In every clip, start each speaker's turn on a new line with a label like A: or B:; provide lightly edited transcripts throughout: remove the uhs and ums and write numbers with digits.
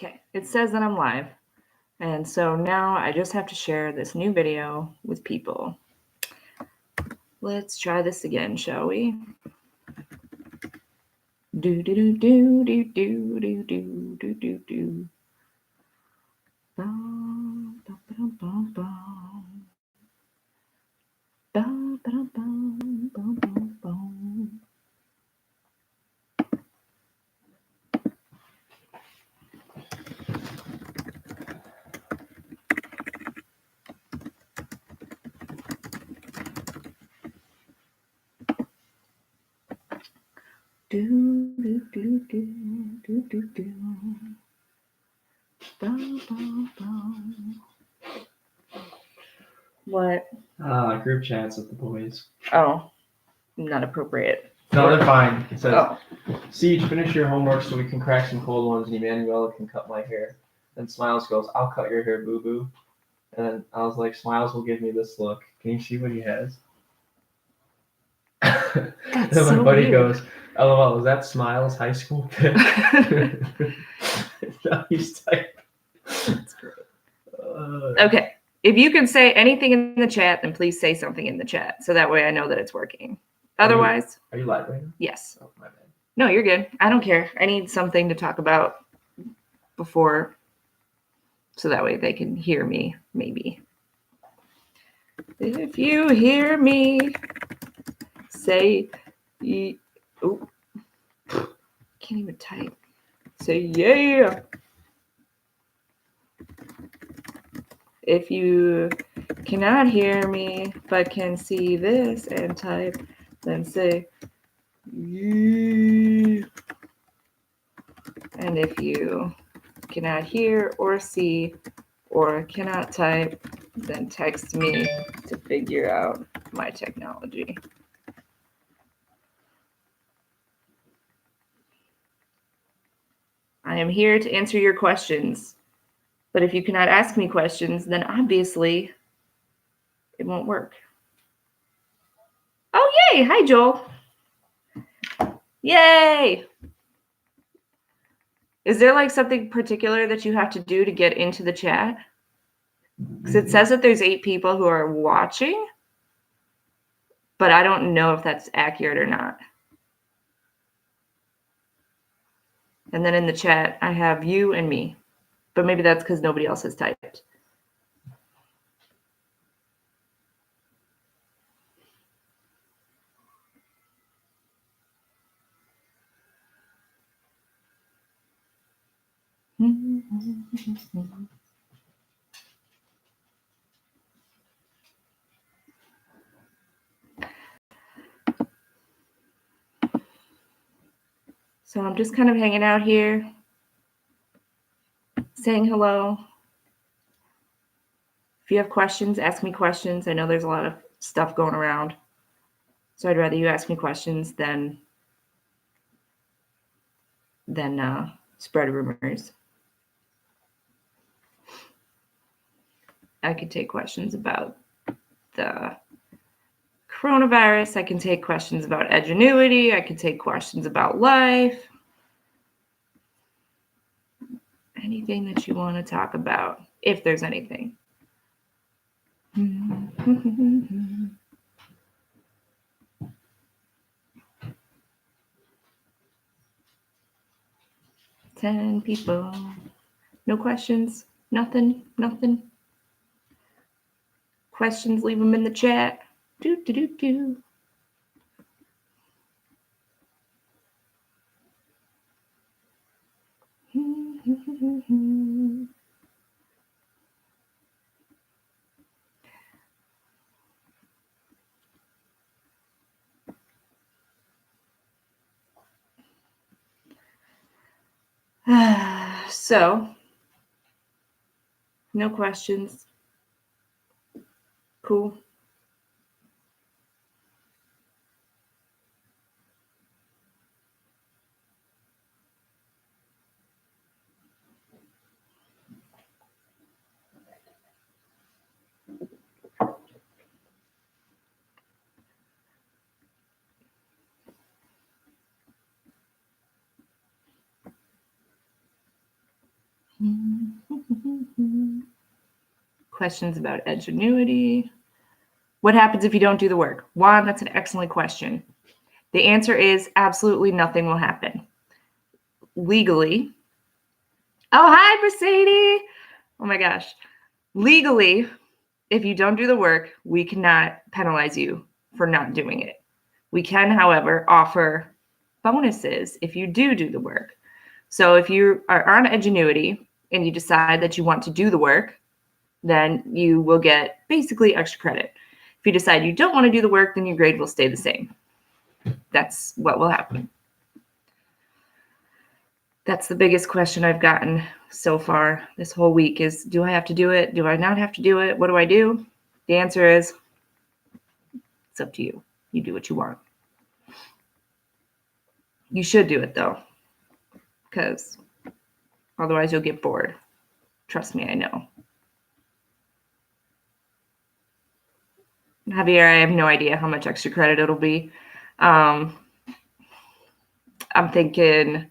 A: Okay, it says that I'm live. And so now I just have to share this new video with people. Let's try this again, shall we? Do do do do do do do do do do do. Bum, bum, bum, bum, bum. Bum, bum, bum, bum, bum, bum. Do do do do do do do. Bum, bum, bum. What?
B: Group chats with the boys.
A: Oh, not appropriate.
B: No, they're fine. It says,
A: Oh,
B: Siege, finish your homework so we can crack some cold ones and Emmanuela can cut my hair. Then Smiles goes, I'll cut your hair, boo-boo. And then I was like, Smiles will give me this look. Can you see what he has?
A: that's
B: Then my
A: so
B: buddy
A: weird.
B: goes, LOL, is that Smiles high school pic? Now he's typing.
A: That's great. Okay. If you can say anything in the chat, then please say something in the chat. So that way I know that it's working. Otherwise,
B: Are you live right now?
A: yes.
B: Oh, my bad.
A: No, you're good. I don't care. I need something to talk about before so that way they can hear me, maybe. If you hear me, say, oh, can't even type. Say, yeah. If you cannot hear me but can see this and type, then say, yeah. And if you cannot hear or see or cannot type, then text me to figure out my technology. I am here to answer your questions. But if you cannot ask me questions, then obviously it won't work. Oh, yay. Hi, Joel. Yay. Is there like something particular that you have to do to get into the chat? Because it says that there's 8 people who are watching, but I don't know if that's accurate or not. And then in the chat, I have you and me, but maybe that's because nobody else has typed. So I'm just kind of hanging out here, saying hello. If you have questions, ask me questions. I know there's a lot of stuff going around. So I'd rather you ask me questions than spread rumors. I could take questions about the coronavirus. I can take questions about edgenuity. I can take questions about life. Anything that you want to talk about, if there's anything. 10 people. No questions? Nothing? Questions, leave them in the chat. Do, do, do, do. So, no questions. Cool. Questions about edgenuity. What happens if you don't do the work? Juan, that's an excellent question. The answer is absolutely nothing will happen. Legally. Oh, hi, Mercedes. Oh my gosh. Legally, if you don't do the work, we cannot penalize you for not doing it. We can, however, offer bonuses if you do the work. So if you are on Edgenuity and you decide that you want to do the work, then you will get basically extra credit. If you decide you don't want to do the work, then your grade will stay the same. That's what will happen. That's the biggest question I've gotten so far this whole week is, do I have to do it? Do I not have to do it? What do I do? The answer is, it's up to you. You do what you want. You should do it though, because otherwise you'll get bored. Trust me, I know. Javier, I have no idea how much extra credit it'll be. I'm thinking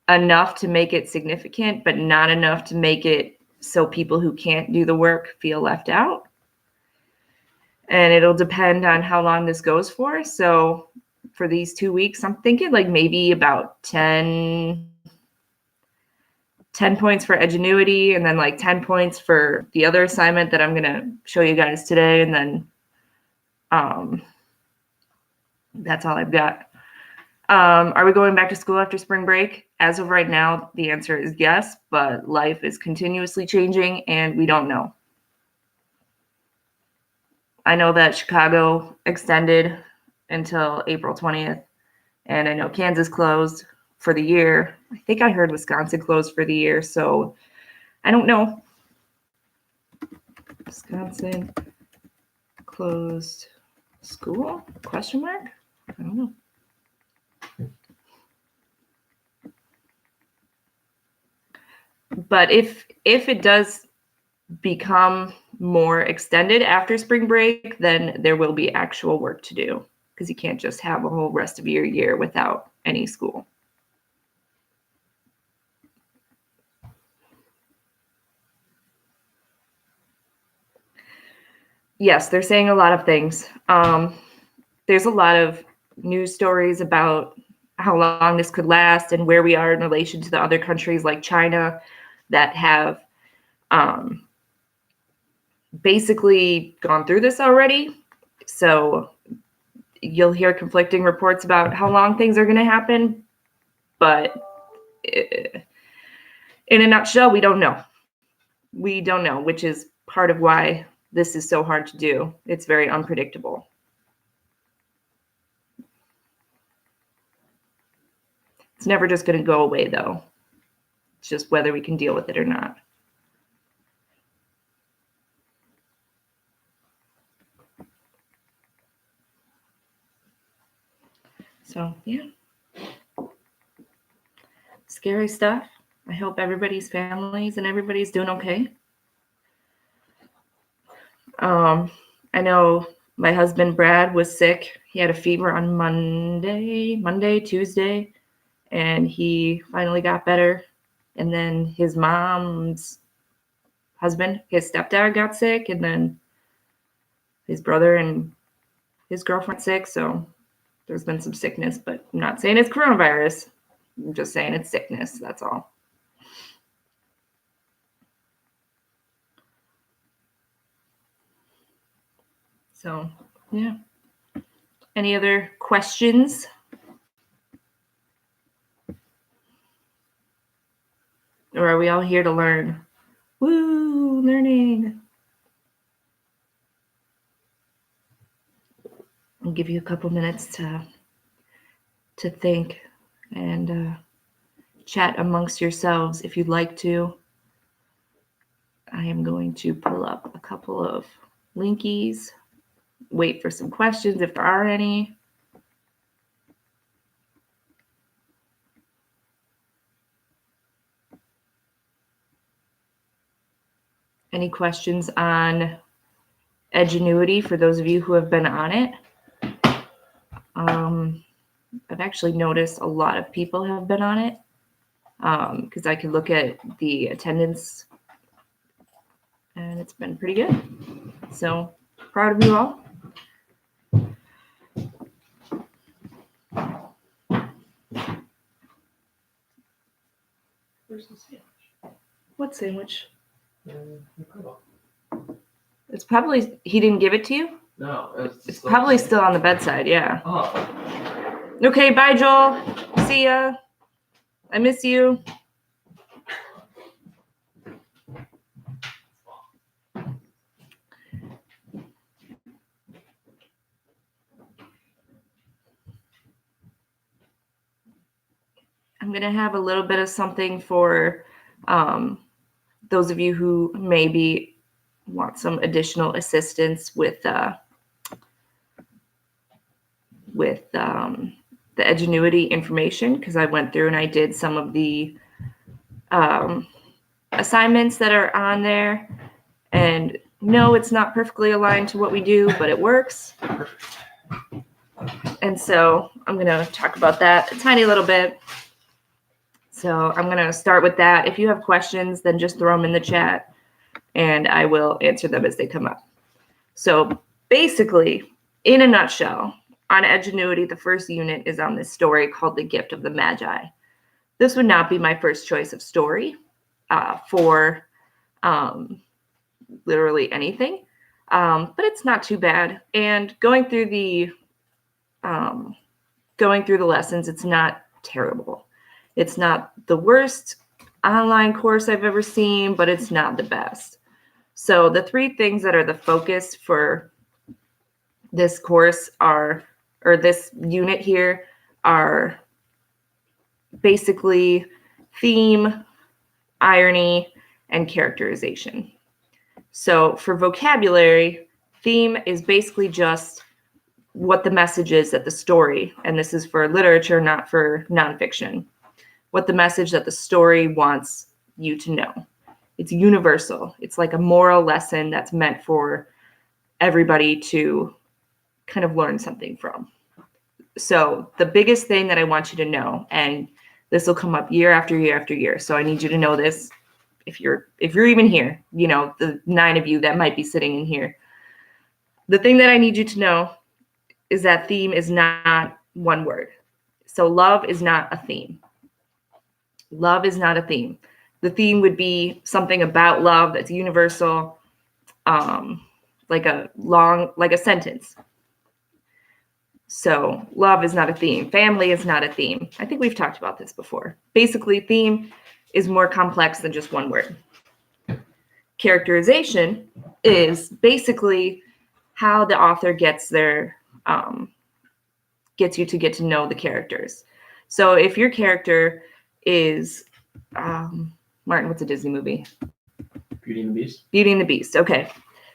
A: enough to make it significant, but not enough to make it so people who can't do the work feel left out. And it'll depend on how long this goes for. So for these 2 weeks, I'm thinking like maybe about 10 points for Edgenuity and then like 10 points for the other assignment that I'm going to show you guys today. And then that's all I've got. Are we going back to school after spring break? As of right now, the answer is yes, but life is continuously changing and we don't know. I know that Chicago extended until April 20th, and I know Kansas closed for the year. I think I heard Wisconsin closed for the year, so I don't know. Wisconsin closed school? Question mark? I don't know. But if it does become more extended after spring break, then there will be actual work to do because you can't just have a whole rest of your year without any school. Yes, they're saying a lot of things. There's a lot of news stories about how long this could last and where we are in relation to the other countries like China that have basically gone through this already. So you'll hear conflicting reports about how long things are going to happen. But in a nutshell, we don't know. We don't know, which is part of why this is so hard to do. It's very unpredictable. It's never just going to go away, though. It's just whether we can deal with it or not. So, yeah. Scary stuff. I hope everybody's families and everybody's doing okay. I know my husband, Brad, was sick. He had a fever on Monday, Tuesday, and he finally got better. And then his mom's husband, his stepdad, got sick, and then his brother and his girlfriend sick. So there's been some sickness, but I'm not saying it's coronavirus. I'm just saying it's sickness. That's all. So, yeah. Any other questions? Or are we all here to learn? Woo, learning. I'll give you a couple minutes to think and chat amongst yourselves if you'd like to. I am going to pull up a couple of linkies, wait for some questions if there are any. Any questions on Edgenuity for those of you who have been on it? I've actually noticed a lot of people have been on it. because I could look at the attendance and it's been pretty good. So proud of you all.
B: Where's the sandwich?
A: What sandwich?
B: The pillow.
A: It's probably, he didn't give it to you?
B: No,
A: It's probably still on the bedside, yeah.
B: Oh.
A: Okay, bye, Joel. See ya. I miss you. I'm going to have a little bit of something for those of you who maybe want some additional assistance with the Edgenuity information, because I went through and I did some of the assignments that are on there. And no, it's not perfectly aligned to what we do, but it works. And so I'm going to talk about that a tiny little bit. So I'm going to start with that. If you have questions, then just throw them in the chat and I will answer them as they come up. So basically, in a nutshell, on Edgenuity, the first unit is on this story called The Gift of the Magi. This would not be my first choice of story for literally anything, but it's not too bad. And going through the lessons, it's not terrible. It's not the worst online course I've ever seen, but it's not the best. So the three things that are the focus for this course or this unit here are basically theme, irony, and characterization. So for vocabulary, theme is basically just what the message is that the story, and this is for literature, not for nonfiction, what the message that the story wants you to know. It's universal. It's like a moral lesson that's meant for everybody to kind of learn something from. So the biggest thing that I want you to know, and this will come up year after year after year, so I need you to know this if you're even here, you know, the 9 of you that might be sitting in here. The thing that I need you to know is that theme is not one word. So love is not a theme. Love is not a theme. The theme would be something about love that's universal, like a sentence. So love is not a theme. Family is not a theme. I think we've talked about this before. Basically, theme is more complex than just one word. Characterization is basically how the author gets you to get to know the characters. So if your character is Martin, what's a Disney movie?
B: Beauty and the Beast.
A: Beauty and the Beast. Okay.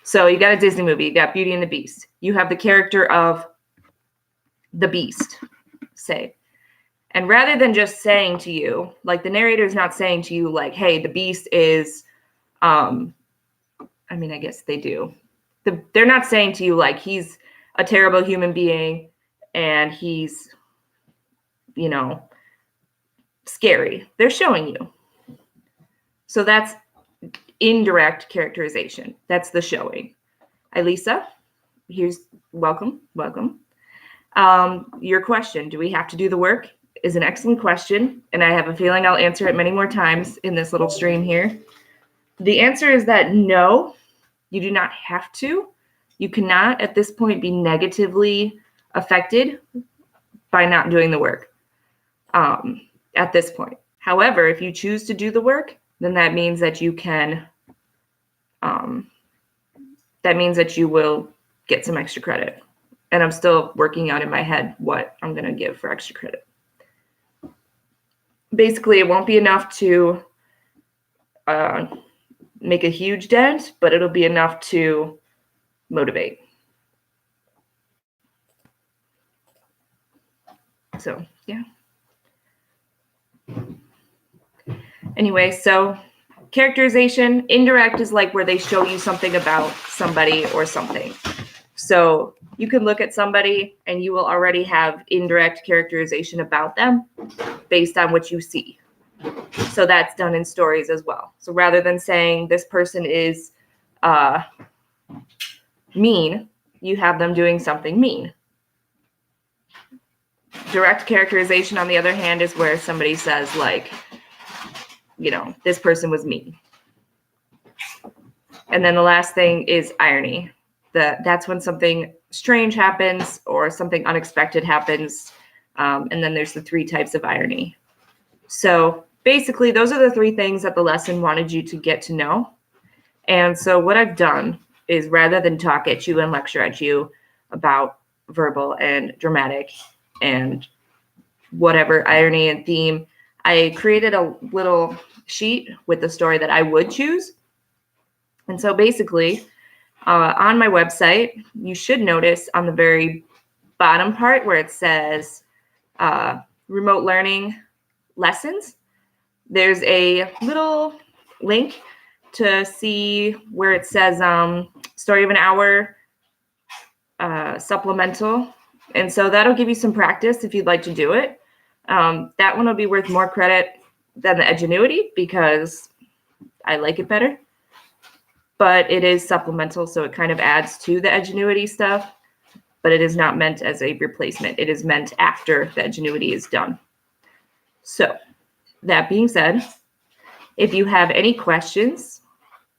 A: So you got a Disney movie, you got Beauty and the Beast. You have the character of the Beast, say. And rather than just saying to you, like the narrator is not saying to you like, hey, the Beast is, I mean, I guess they do. They're not saying to you like he's a terrible human being and he's, you know, scary. They're showing you. So that's indirect characterization. That's the showing. Lisa, welcome. Your question, do we have to do the work, is an excellent question. And I have a feeling I'll answer it many more times in this little stream here. The answer is that no, you do not have to. You cannot at this point be negatively affected by not doing the work at this point. However, if you choose to do the work, then that means that you can, that means that you will get some extra credit. And I'm still working out in my head what I'm going to give for extra credit. Basically, it won't be enough to make a huge dent, but it'll be enough to motivate. So, yeah. Anyway, so characterization, indirect is like where they show you something about somebody or something. So you can look at somebody and you will already have indirect characterization about them based on what you see. So that's done in stories as well. So rather than saying this person is mean, you have them doing something mean. Direct characterization, on the other hand, is where somebody says, like, this person was mean. And then the last thing is irony. That's when something strange happens or something unexpected happens. And then there's the 3 types of irony. So basically, those are the 3 things that the lesson wanted you to get to know. And so what I've done is, rather than talk at you and lecture at you about verbal and dramatic and whatever irony and theme, I created a little sheet with the story that I would choose. And so basically, on my website, you should notice on the very bottom part where it says remote learning lessons, there's a little link to see where it says story of an hour supplemental. And so that'll give you some practice if you'd like to do it. That one will be worth more credit than the Edgenuity because I like it better. But it is supplemental, so it kind of adds to the Edgenuity stuff, but it is not meant as a replacement. It is meant after the Edgenuity is done. So that being said, if you have any questions,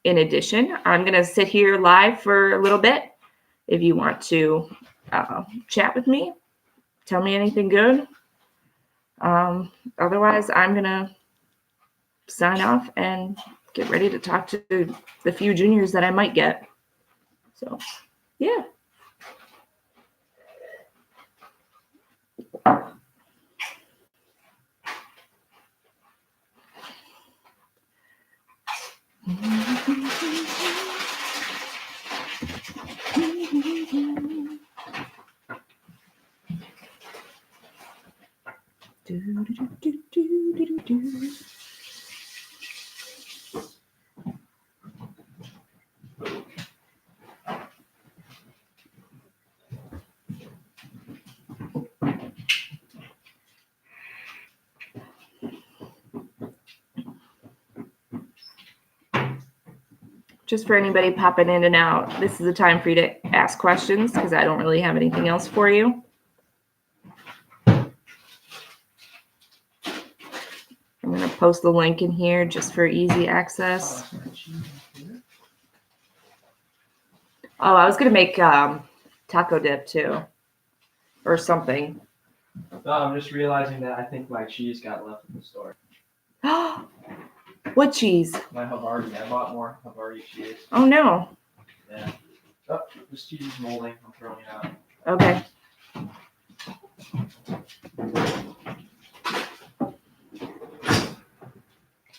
A: in addition, I'm going to sit here live for a little bit. If you want to chat with me, tell me anything good. Otherwise, I'm going to sign off and get ready to talk to the few juniors that I might get. So, yeah. Just for anybody popping in and out, this is the time for you to ask questions because I don't really have anything else for you. I'm going to post the link in here just for easy access. Oh, I was going to make taco dip too, or something.
B: No, I'm just realizing that I think my cheese got left in the store.
A: What cheese?
B: My Havarti. I bought more Havarti cheese.
A: Oh, no.
B: Yeah. Oh, this cheese is molding. I'm throwing it out.
A: Okay.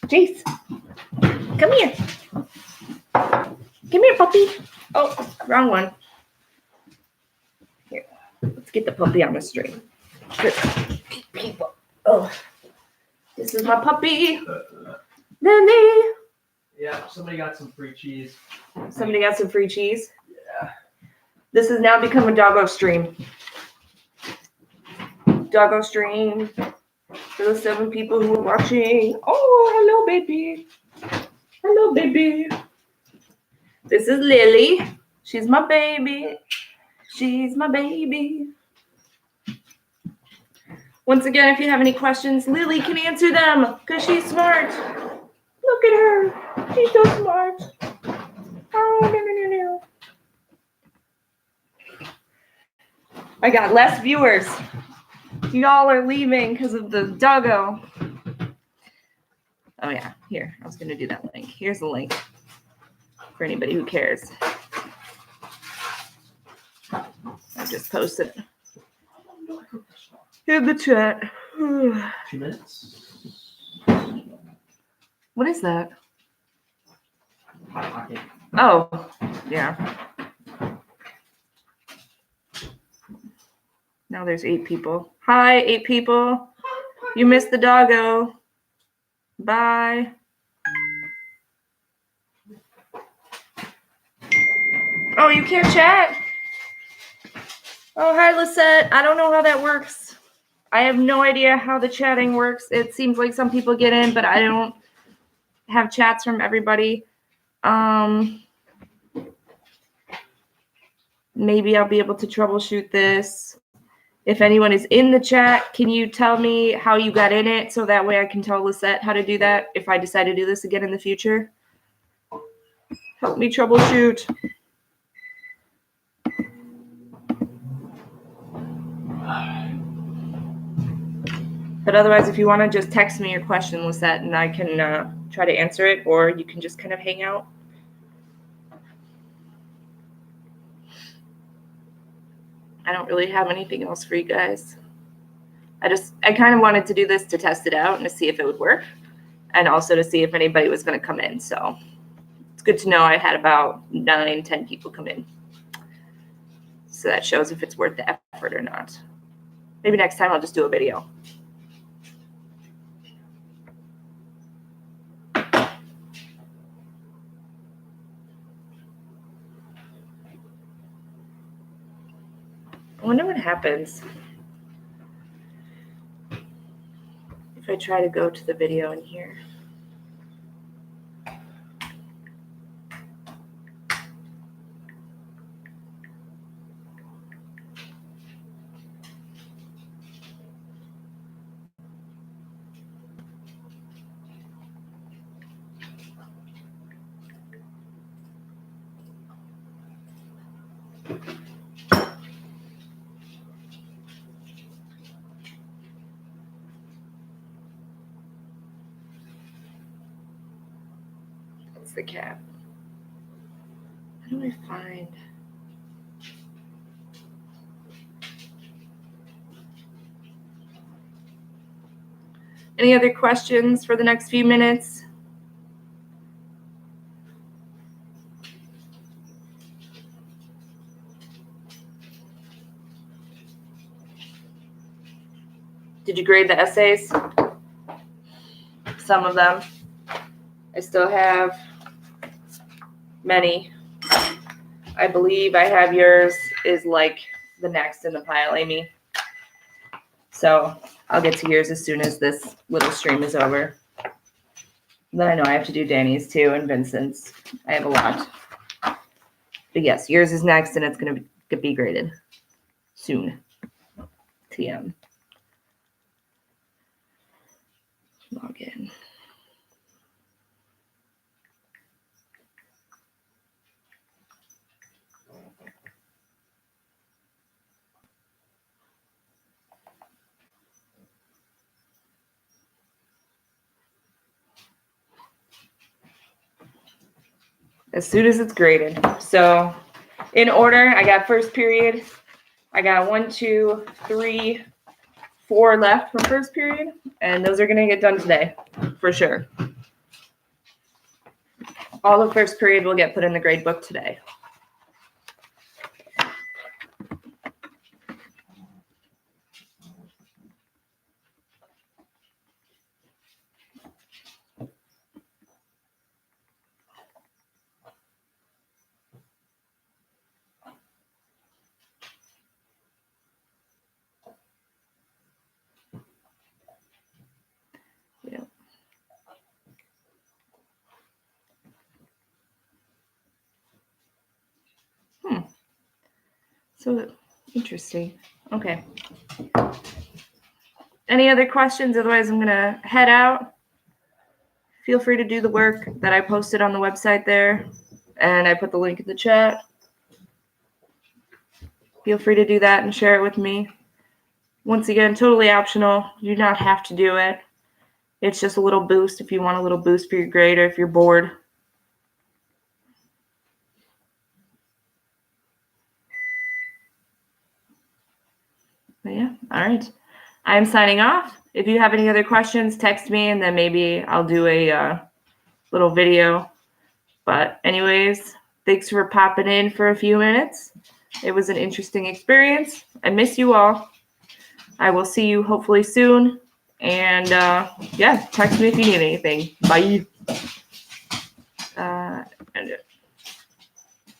A: Jace, come here. Come here, puppy. Oh, wrong one. Here, let's get the puppy on the string. Good people. Oh, this is my puppy. Lily.
B: Yeah, somebody got some free cheese.
A: Somebody got some free cheese?
B: Yeah.
A: This has now become a doggo stream. Doggo stream for the 7 people who are watching. Oh, hello, baby. Hello, baby. This is Lily. She's my baby. She's my baby. Once again, if you have any questions, Lily can answer them because she's smart. Look at her. She's so smart. Oh, no. I got less viewers. Y'all are leaving because of the doggo. Oh, yeah. Here, I was going to do that link. Here's the link for anybody who cares. I just posted it in the chat.
B: 2 minutes.
A: What is that?
B: Hot pocket.
A: Oh, yeah. Now there's 8 people. Hi, 8 people. You missed the doggo. Bye. Oh, you can't chat? Oh, hi, Lisette. I don't know how that works. I have no idea how the chatting works. It seems like some people get in, but I don't have chats from everybody. Maybe I'll be able to troubleshoot this. If anyone is in the chat, can you tell me how you got in it so that way I can tell Lisette how to do that if I decide to do this again in the future? Help me troubleshoot. But otherwise, if you want to just text me your question, Lisette, and I can try to answer it, or you can just kind of hang out. I don't really have anything else for you guys. I kind of wanted to do this to test it out and to see if it would work, and also to see if anybody was going to come in. So it's good to know I had about 9-10 people come in. So that shows if it's worth the effort or not. Maybe next time I'll just do a video. I wonder what happens if I try to go to the video in here. That's the cap. How do I find? Any other questions for the next few minutes? Did you grade the essays? Some of them. I still have many. I believe I have yours is like the next in the pile, Amy. So I'll get to yours as soon as this little stream is over. Then I know I have to do Danny's too and Vincent's. I have a lot. But yes, yours is next and it's going to be graded soon. TM. Log in. As soon as it's graded. So in order, I got first period. I got 1, 2, 3, 4 left from first period, and those are going to get done today for sure. All of first period will get put in the grade book today. So interesting. Okay. Any other questions? Otherwise, I'm going to head out. Feel free to do the work that I posted on the website there, and I put the link in the chat. Feel free to do that and share it with me. Once again, totally optional. You do not have to do it. It's just a little boost if you want a little boost for your grade or if you're bored. But yeah, all right. I'm signing off. If you have any other questions, text me, and then maybe I'll do a little video. But anyways, thanks for popping in for a few minutes. It was an interesting experience. I miss you all. I will see you hopefully soon. And yeah, text me if you need anything. Bye.